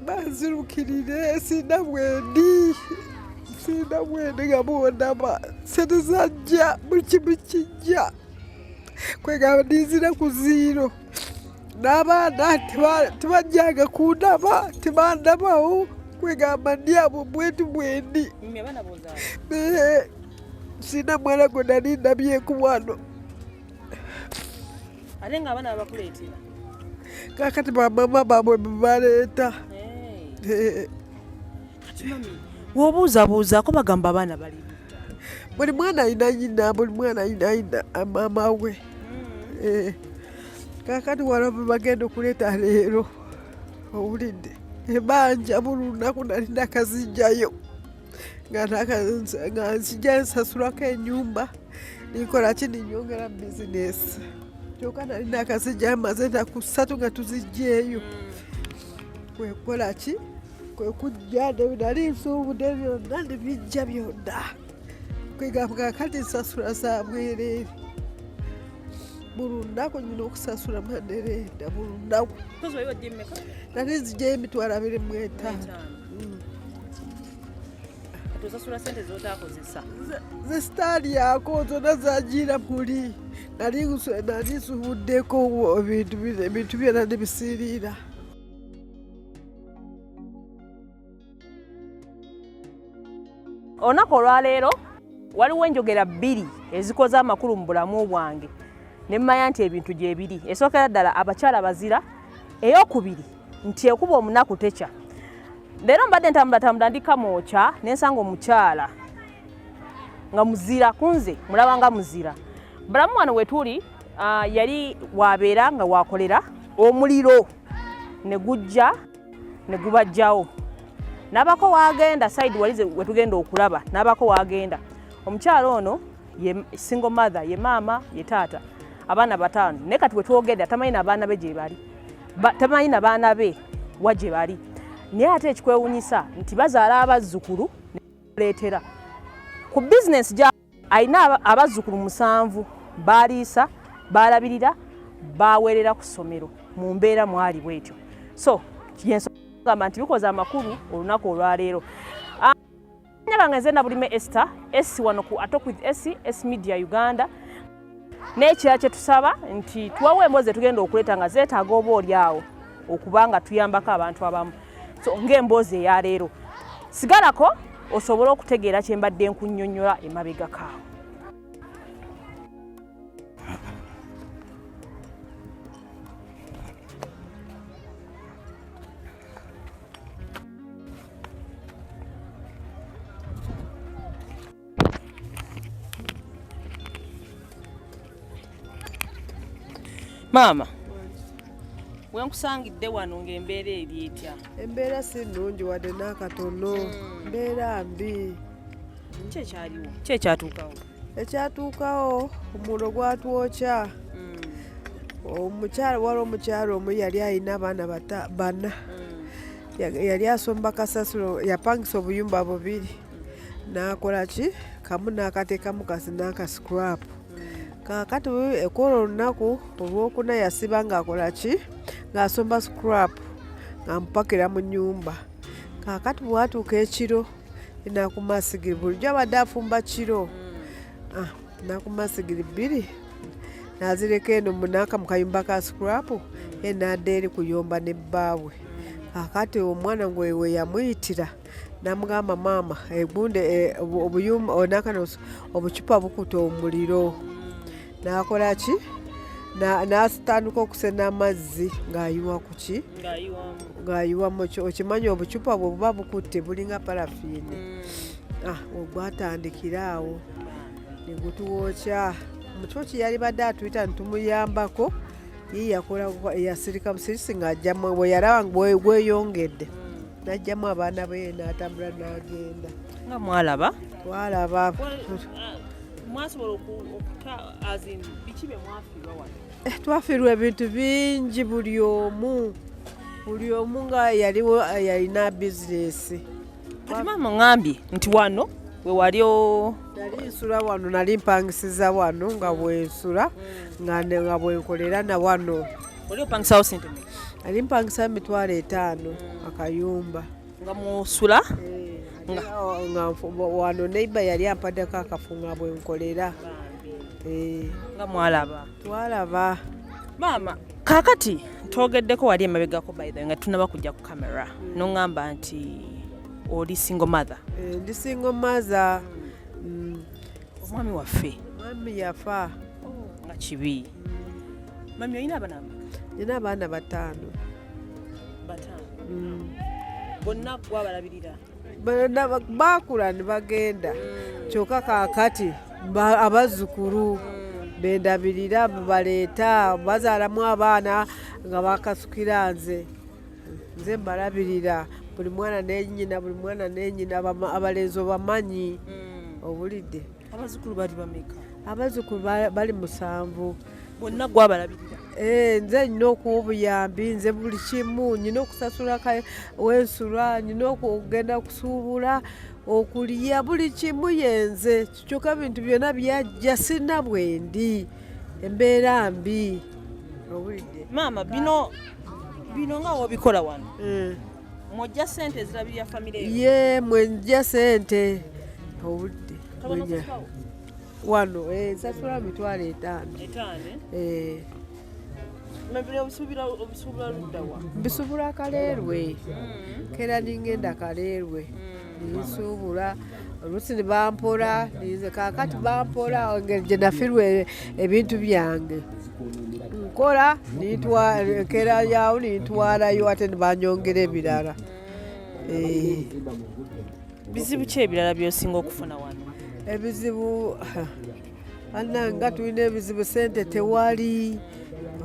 banzirukirire sina bwendi nga bwondaba sente zajja buli kimu kijja kwegamba ndizira ku ziro n'abaana tebajjanga kundaba tebandabawo kwegamba ndi abo bwendi sina mwana gwe nali ndabyeku wano ate ng'abaana babakuleetera kakati bamama baabwe bebaleeta wobuuzabuuzaako bagamba abaana bali buli mwana alina nyina buli mwana alina maama we kakati wano bebagenda okuleeta leero owulidde ebanja buli lunaku nali nakazijjayo nga nzija nsasulako ennyumba ninkola ki ninyongera bizinesi kyokka nali nakazijjayo maze ennaku 3 nga tuzijjaeyo kwekola ki kwekujja nali nsuubudde byonna nebijja byonna kwegamba kakati nsasula za bwereere buli lunaku nyina okusasula manerenda buli lunaku nali nzijjayo emitwalo 25 zesitaalyako zonna zagiira muli nali nsubuddeko ebintu byonna nebisiirira olunaku olwaleero waliwo enjogera 2 ezikoze amakulu mu bulamu bwange ne mmanya nti ebintu gye biri esookera ddala abakyala bazira ey'okubiri nti ekuba omunaku tekya leero mbadde ntambulatambula ndi Kamwokya nensanga omukyala nga muzira kunze mulaba nga muzira bulamu wano wetuli yali wabeera nga wakolera omuliro ne gujja ne gubajjawo nabako wagenda side walize wetugenda okulaba nabako wagenda omukyala ono ye single mother ye mama ye taata abaana 5 ne kati wetwogenda tamanyi n'abaana be gye bali tamanyi n'abaana be wagye bali naye ate ekikwewunyisa nti bazaala abazzukulu neletera ku bizinesi gya alina abazzukulu 7 baliisa balabirira baweerera ku ssomero mu mbeera mwali bwetyo so gamba nti bikoze amakulu olunaku olwaleero nyalange nze Nabulime Esther esi wano ku Atalk with S Media Uganda n'ekira kye tusaba nti tuwawe emboze tugenda okuleeta nga zeetaaga oba oli awo okuba nga tuyambako abantu abamu so ng'emboozi eya leero sigalako osobola okutegeera kye mbadde nkunnyonnyola emabega kaawo. Maama wenkusangidde wano ng'embeera eri etya? Embeera si nnungi wadde n'akatono mbeera mbi. Ki ekyaliwo? Ki ekyatuukawo? Ekyatuukawo omuliro gwatwokya. Waliwo omukyala omu yali alina abaana 4 yali asomba kasasiro yapangisa obuyumba 2 n'akola ki kamu n'akateekamu kasi n'akascrap kakati ekola olunaku olwokuna yasiba ng'akola ki ng'asomba scrap ng'amupakira mu nnyumba kakati bwatuuka ekiro enakumasigiri bulijjo abadde afumba kiro nakumasigiri 2 nazireka eno munaka mu kayumba ka scrap enadda eri kuyomba ne bbaawe kakati omwana we yamuyitira namugamba maama egunde obuyumba onakano obucupa bukuta omuliro nakola ki nasitandika okusena amazzi ng'ayiwa ku ki ng'ayiwamu okimanyi obucupa bwe buba bukutte bulinga parafiini ogwatandikira awo negutuwokya mukyo kiyali badde atuyita nitumuyambako ye yakola yasirika busirisi ng'ajjamu bwe yalaba gweyongedde n'ajjamu abaana be n'atambula n'agenda. Nga mwalaba? Twalaba. Mwasobola okuta azin biki bye mwafiirwa wano? Twafiirwa ebintu bingi buli omu nga yaliwo yalina bizinesi. Kati maama ngambye nti wano we wali nali nsula wano nali mpangisiza wano nga bwensula nga bwenkolera na wano. Oli opangisawo sente? alimpangisa $5,000 akayumba nga musula nga wano neighbor yali ampaddeko akafunga bwe nkolera nga mwalaba twalaba maama kakati twogeddeko wali emabegako by the way nga tunaba kujja ku kamera noŋŋamba nti oli single mother ndi single mother omwami waffe mwami yafa nga kibi mami olina abaana nina abaana 5 bonna gwabalabirira bakula ne bagenda kyokka kaakati abazzukulu bendabirira baleeta bazaalamu abaana nga bakasukira nze mbalabirira buli mwana nenyina abalenzi obamanyi obulidde abazzukulu bali bameka abazzukulu bali 7 bonna gwabalabirira nze nina okuwa obuyambi nze buli kimu nina okusasula wensula nina okugenda kusuubula okulya buli kimu yenze kyokka bintu byonna byajja sina bwendi embeera mbi obulidde maama bino nga wobikola wano mwojja sente ezirabirira famire ye mwenja sente obudde wano nsasula $5,000 mbisuubula Kaleerwe kera ningenda Kaleerwe ninsuubula oluusi ne bampola nize kaakati bampola gye nafirwa ebintu byange nkola kera yawo nintwalayo ate nebanyongera ebirala bizibu ki ebirala byosinga okufuna wano ebizibu nga tulina ebizibu sente tewali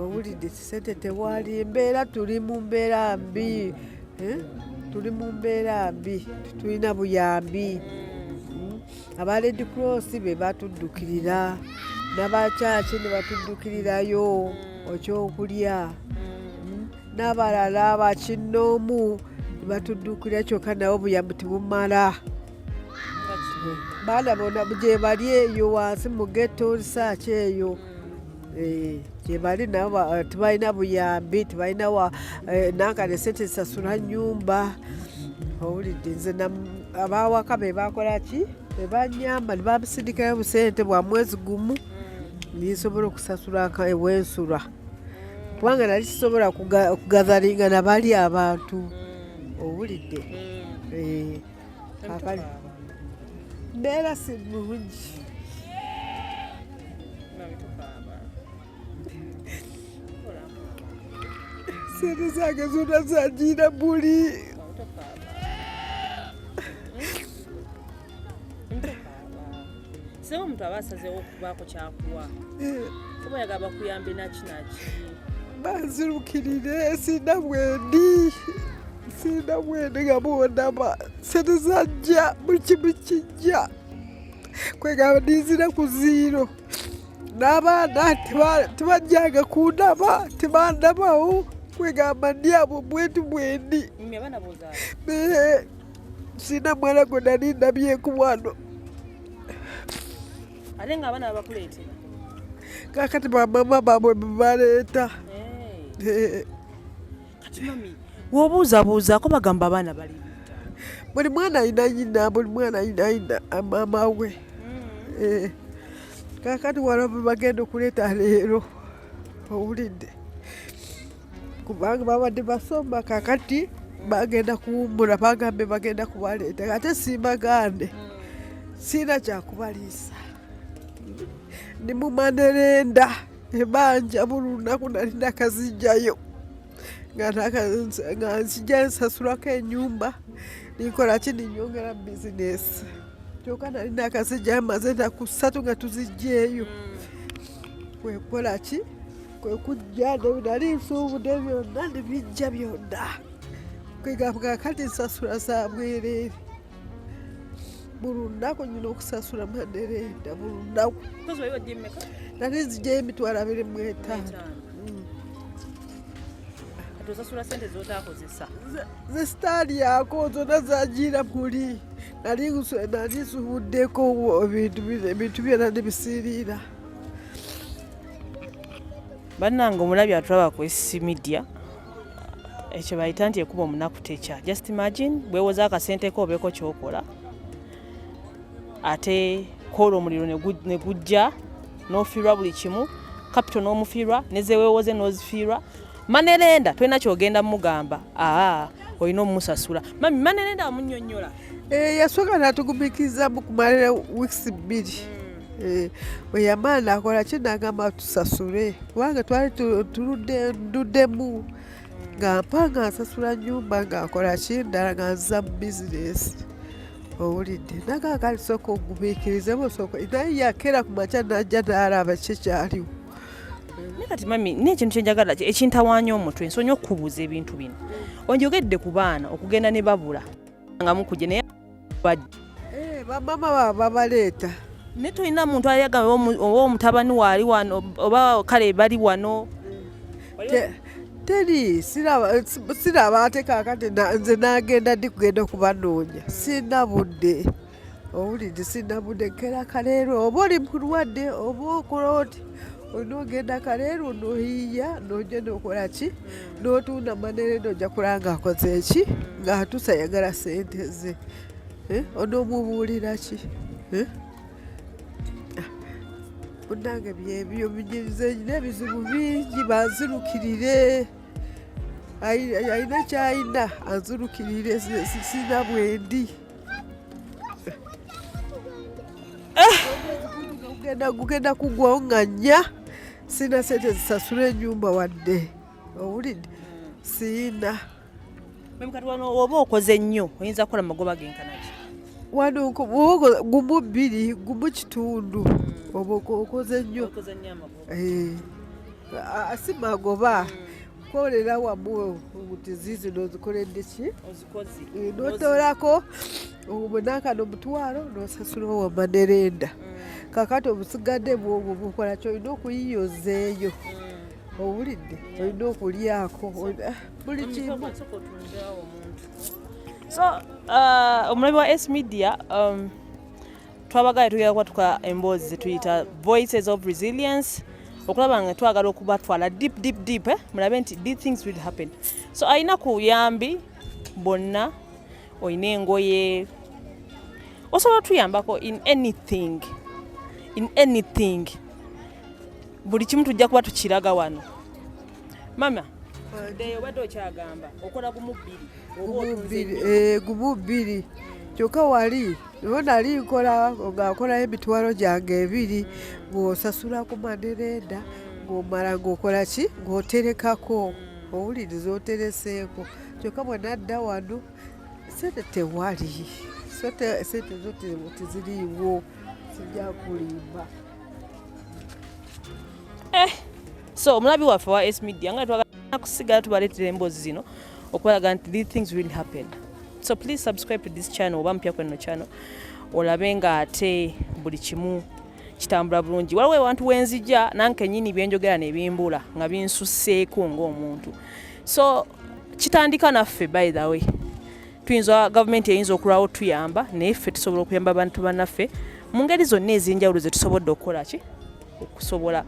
obulidde sente tewali embeera tuli mu mbeera mbi tulina buyambi aba Red Cross be batuddukirira n'abakyaki ne batuddukirirayo ekyokulya n'abalala abakinnoomu ne batuddukirira kyokka nabo obuyambi tebumala baana bona gye bali eyo wansi mu ghetto research eyo gye bali nabo tebalina buyambi tebalina nankane sente zisasula nnyumba owulidde nze abawaka be bakola ki be banyamba ne babisindikayo busente bwa mwezi gumu nisobola okusasula ewensula kubanga nali sisobola kugazalinga nabali abantu owulidde akali mbeera si bulungi sente zange zonna zanjiira buli sewo omuntu aba asazeewo okubaako kyakuwa kuba yagaba kuyambe nakinaki banzirukirire sina bwendi nga bwondaba sente zajja buli kimu kijja kwegamba ninzira ku ziiro n'abaana tebajjanga kundaba tebandabawo kwegamba ndi abo bwendi sina mwana gwe nali ndabyeku wano ate nga abaana babakuleetera kakati bamama baabwe bebaleeta kati mami wobuuzabuuzaako bagamba abaana bali buli mwana alina nyina buli mwana alina mama we kakati wala bagenda okuleeta leero owulidde kubanga babadde basoma kakati bagenda kuwummula bagambe bagenda kubaleeta ate simbagande sina kyakubaliisa ndi mu Manerenda ebanja buli lunaku nali nakazijjayo nga nzija nsasulako ennyumba ninkola ki ninyongera bizinesi kyokka nali nakazijjayo maze ennaku 3 nga tuzijjaeyo kwekola ki kwekujja nali nsuubudde byonna nebijja byonna kwegamba kati nsasula za bwereere buli lunaku nyina okusasula Manerenda buli lunaku nali nzijjayo $25,000 ze sitaali yako zonna zagiira muli nali nsubuddeko ebintu byonna nebisiiriira bannange omulabye atulaba ku SC Media ekyo bayita nti ekuba omunaku tekya. Just imagine bwewoza akasente ko obeeko kyokola ate kola omuliro ne gujja n'ofiirwa buli kimu, capital n'omufiirwa, nezeweewoze n'ozifiirwa. Manerenda tolina kyogenda mugamba olina omusasula. Mami Manerenda amunnyonnyola yasooka n'atugumiikiriza mu kumalira weeks 2 bwe yamala n'akola ki n'agamba tusasule kubanga twali nduddemu nga mpanga nsasula nnyumba ng'akola ki ndala nga nza mu bizinesi. Owulidde nagakali sooka ogumiikirize naye yakera ku makya n'ajja n'alaba ki kyaliwo. Naye kati mami n'ekintu kyenjagala ekintawaanya omutwe nsonyi okukubuuza ebintu bino. Onjogedde ku baana okugenda ne babula nga mukuje naye bamama baba babaleeta. Naye tolina muntu ayagamba oba omutabani waali wano oba kale bali wano. Teri siraba ate kaakati nze n'agenda ndi kugenda okubanoonya. Sina budde. Owulidde sina budde nkera kaleero oba oli mulwadde oba okola oti olina ogenda kaleero n'oyiiya n'ojja n'okola ki n'otunda Manerenda ojja kulaba akoze eki ng'atuusa yagala sente ze. Onoomubuulira ki? Munnange byebyo binyirize nyina ebizibu bingi banzirukirire. Alina kyalina anzirukirire sina bwendi. Gugenda kugwawo nga nnya sina sente zisasula ennyumba wadde. Owulidde siina. Kati wano oba okoze nnyo oyinza kukola magoba genkana ki? Wano gumu 2 gumu kitundu oba okoze nnyo si magoba kolera wamu nti ziizi n'ozikoledde ki n'otoolako obunakano omutwalo n'osasula wa Manerenda. Kakati obusigadde bwobwo bukola ki olina okuyiyozeeyo. Owulidde olina okulyako buli kimu. So omulabi wa S Media twabagala tugenda kuba emboozi zetuyita Voices of Resilience okulaba nga twagala okubatwala deep mulabe nti these things will happen. So alina kuyambi bonna olina engoye osobola tuyambako in anything buli kimu tujja kuba tukiraga wano. Mama obadde okyagamba okola gumu 2 kyokka wali niho nali nkola ng'akolayo emitwalo gyange 2 ng'osasula ku Manerenda ng'omala ng'okola ki ng'oterekako. Owuliriza otereseeko kyokka bwe nadda wano sente tewali. Sente zo teziriiwo sijja kulimba. So omulabi waffe wa S Media nga twagala kusigala tubaleetera emboozi zino okubalaga nti these things will happen. So please subscribe to this channel oba mpya kweno channel olabe nga ate buli kimu kitambula bulungi. Waliwo ewantu wenzija nanke nyini byenjogera nebimbula nga binsusseeko ng'omuntu. So kitandika naffe by the way. Tuyinza government eyinza okulwawo tuyamba naye ffe tusobola okuyamba abantu bannaffe mu ngeri zonna ez'enjawulo ze tusobodde okukola ki okusobola.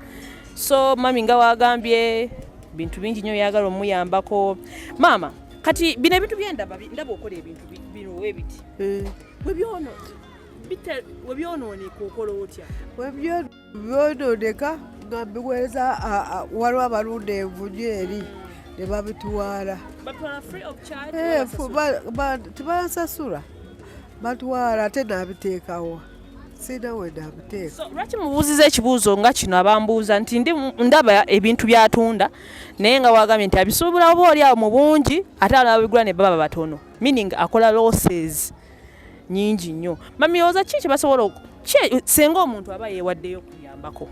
So mami nga wagambye bintu bingi nnyo yagala omuyambako. Mama kati bino ebintu ndaba okola ebintu bino webiti webyonooneka okola otya? Webyonooneka nga mbiweereza waliwo abalunda envunyu eri ne babitwala. Tebansasula batwala ate n'abiteekawo. Sina we nabiteeka. So lwaki mubuuziza ekibuuzo nga kino abambuuza nti ndaba ebintu byatunda naye nga wagambye nti abisuubula oba oli awo mu bungi ate ababigula ne baba batono, meaning akola losses nyingi nnyo. Mami oza ki basobola senga omuntu aba yeewaddeyo okuyambako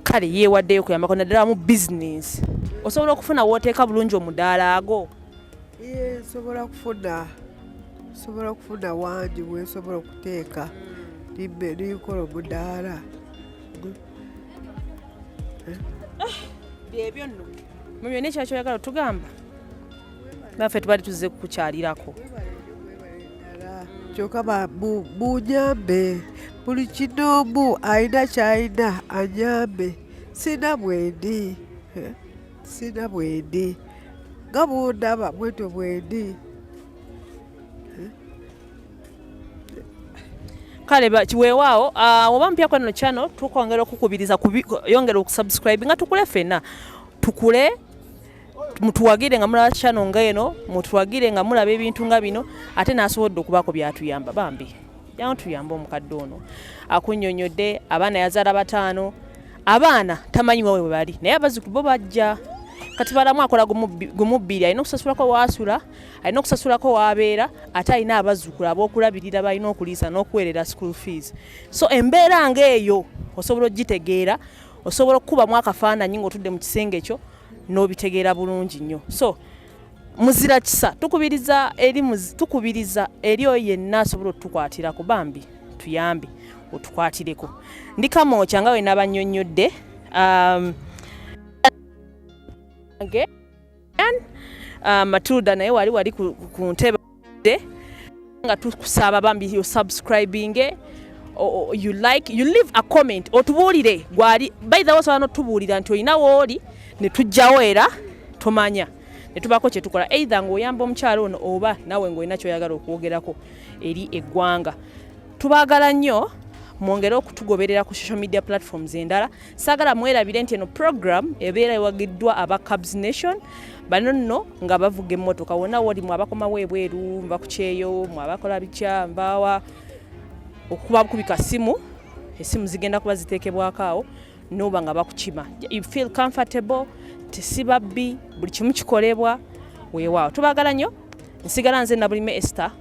kale yeewaddeyo okuyambako naddala mu business osobola okufuna wooteeka bulungi omudaala ago? Sobola kufuna wangi wesobola okuteeka nikola omudaala. Byebyo nno mubyo nekyakyo oyagala otugamba naffe tubali tuzze kukukyalirako. Kyokka munyambe buli kinoomu alina kyalina anyambe. Sina bwendi nga bw'ondaba bwetyo bwendi. kale kiweewaawo oba mpya kweno channel tukwongera okukubiriza yongera okusubscribe nga tukule ffenna tukule mutuwagire nga mulaba channel ng'eno mutuwagire nga mulaba ebintu nga bino ate n'asobodde okubaako byatuyamba bambi tuyamba omukadde ono akunnyonnyodde abaana yazaala 5 abaana tamanyi wawe bali naye abazzukulu bo bajja kati balamu akola gumu 2 alina okusasulako waasula alina okusasulako waabeera ate alina abazzukulu ab'okulabirira balina okuliisa n'okuweerera school fees so embeera ng'eyo osobola ogitegeera osobola okukubamu akafaananyi ng'otudde mu kisenge ekyo n'obitegeera bulungi nnyo so muzira kisa tukubiriza eri oyo yenna asobola otukwatiraku bambi tuyambe otukwatireko ndi Kamoocha nga we nabannyonnyodde Matilda naye wali ku ntebe nga tukusaba bambi you subscribing you like you leave a comment otubuulire gwali by the way osobola n'otubuulira nti olina wooli ne tujjawo era tomanya ne tubaako kye tukola either ng'oyamba omukyalo ono oba nawe ng'olina ky'oyagala okwogerako eri eggwanga tubaagala nnyo mwongere okutugoberera ku social media platforms endala saagala mwerabire nti eno program ebeera ewagiddwa aba Cubs Nation bano nno nga bavuga emmotoka wonna woli mwabakomawo ebweru mba ku kyeyo mwabakola bikya mbaawa okuba kubika simu esimu zigenda kuba ziteekebwako awo noba nga bakukima you feel comfortable tesibabbi buli kimu kikolebwa weewaawo tubaagala nnyo nsigala nze Nabulime Esther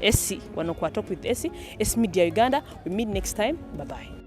Essie wano kwa Talk with Essie Media Uganda. We meet next time. Bye bye.